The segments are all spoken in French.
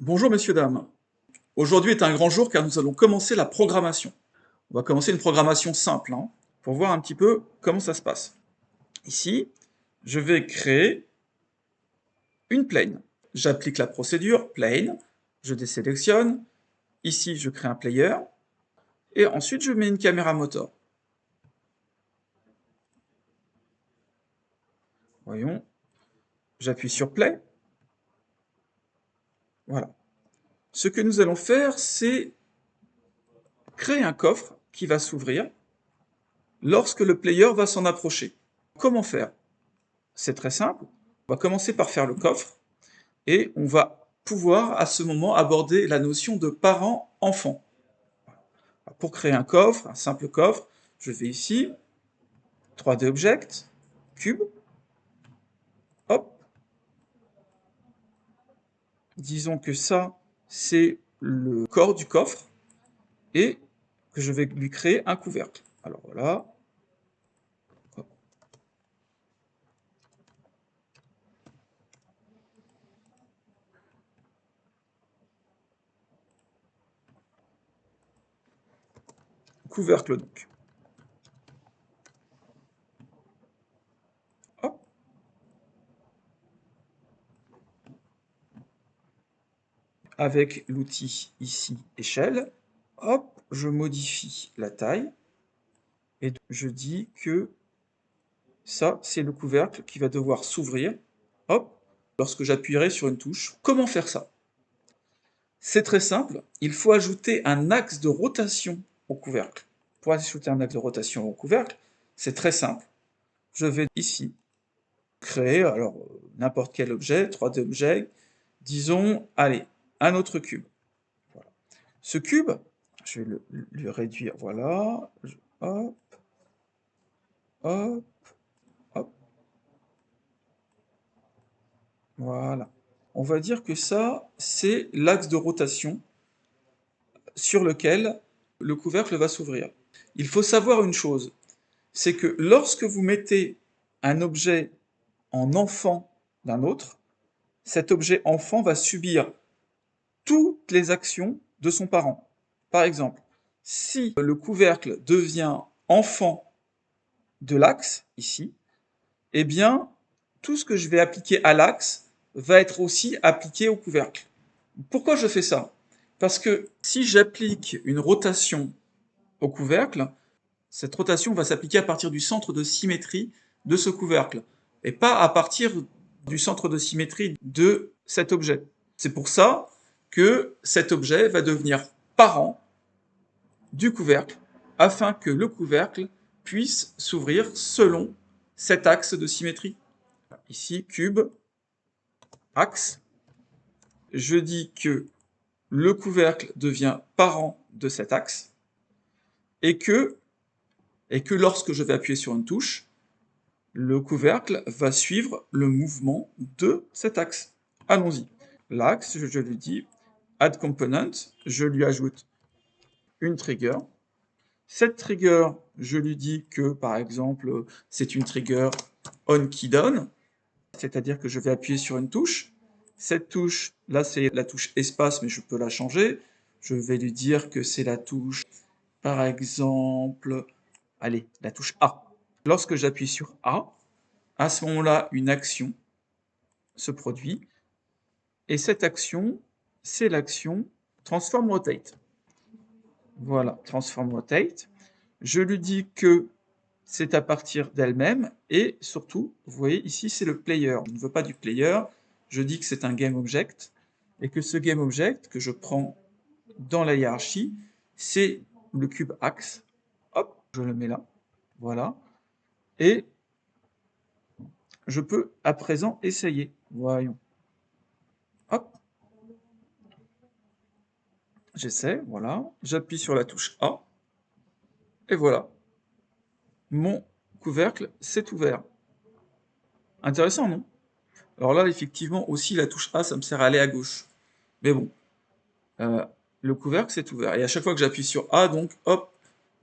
Bonjour messieurs, dames. Aujourd'hui est un grand jour car nous allons commencer la programmation. On va commencer une programmation simple, pour voir un petit peu comment ça se passe. Ici, je vais créer une plane. J'applique la procédure plane, je désélectionne, ici je crée un player, et ensuite je mets une caméra motor. Voyons, j'appuie sur play. Voilà. Ce que nous allons faire, c'est créer un coffre qui va s'ouvrir lorsque le player va s'en approcher. Comment faire? C'est très simple. On va commencer par faire le coffre et on va pouvoir à ce moment aborder la notion de parent-enfant. Pour créer un coffre, un simple coffre, je vais ici, 3D Object, cube, hop, disons que ça, c'est le corps du coffre et que je vais lui créer un couvercle. Alors voilà, hop. Couvercle donc. Hop. Avec l'outil ici échelle, hop, je modifie la taille et je dis que ça, c'est le couvercle qui va devoir s'ouvrir, hop, lorsque j'appuierai sur une touche. Comment faire ça? C'est très simple, il faut ajouter un axe de rotation au couvercle. Pour ajouter un axe de rotation au couvercle, c'est très simple. Je vais ici créer alors n'importe quel objet, 3D objet, disons, allez, un autre cube. Voilà. Ce cube, je vais le réduire, voilà, hop, hop, hop, voilà. On va dire que ça, c'est l'axe de rotation sur lequel le couvercle va s'ouvrir. Il faut savoir une chose, c'est que lorsque vous mettez un objet en enfant d'un autre, cet objet enfant va subir toutes les actions de son parent. Par exemple, si le couvercle devient enfant de l'axe, ici, eh bien, tout ce que je vais appliquer à l'axe va être aussi appliqué au couvercle. Pourquoi je fais ça? Parce que si j'applique une rotation au couvercle, cette rotation va s'appliquer à partir du centre de symétrie de ce couvercle, et pas à partir du centre de symétrie de cet objet. C'est pour ça que cet objet va devenir parent du couvercle, afin que le couvercle puisse s'ouvrir selon cet axe de symétrie. Ici, cube, axe, je dis que le couvercle devient parent de cet axe, et que lorsque je vais appuyer sur une touche, le couvercle va suivre le mouvement de cet axe. Allons-y. L'axe, je lui dis Add Component, je lui ajoute une trigger. Cette trigger, je lui dis que, par exemple, c'est une trigger on-key-down, c'est-à-dire que je vais appuyer sur une touche. Cette touche, là, c'est la touche espace, mais je peux la changer. Je vais lui dire que c'est la touche, par exemple, allez, la touche A. Lorsque j'appuie sur A, à ce moment-là, une action se produit, et cette action, c'est l'action Transform Rotate. Voilà, Transform Rotate. Je lui dis que c'est à partir d'elle-même, et surtout, vous voyez ici, c'est le player. Je ne veux pas du player, je dis que c'est un GameObject, et que ce GameObject, que je prends dans la hiérarchie, c'est le cube axe. Hop, je le mets là, voilà. Et je peux à présent essayer. Voyons. Hop, j'essaie, voilà. J'appuie sur la touche A, et voilà. Mon couvercle s'est ouvert. Intéressant, non? Alors là, effectivement, aussi, la touche A, ça me sert à aller à gauche. Mais bon, euh, le couvercle s'est ouvert. Et à chaque fois que j'appuie sur A, donc, hop,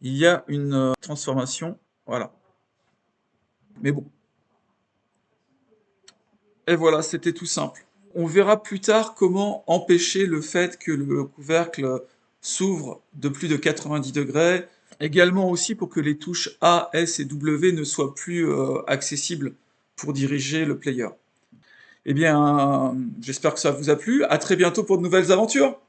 il y a une transformation. Voilà. Mais bon. Et voilà, c'était tout simple. On verra plus tard comment empêcher le fait que le couvercle s'ouvre de plus de 90 degrés. Également aussi pour que les touches A, S et W ne soient plus accessibles pour diriger le player. Eh bien, j'espère que ça vous a plu. À très bientôt pour de nouvelles aventures.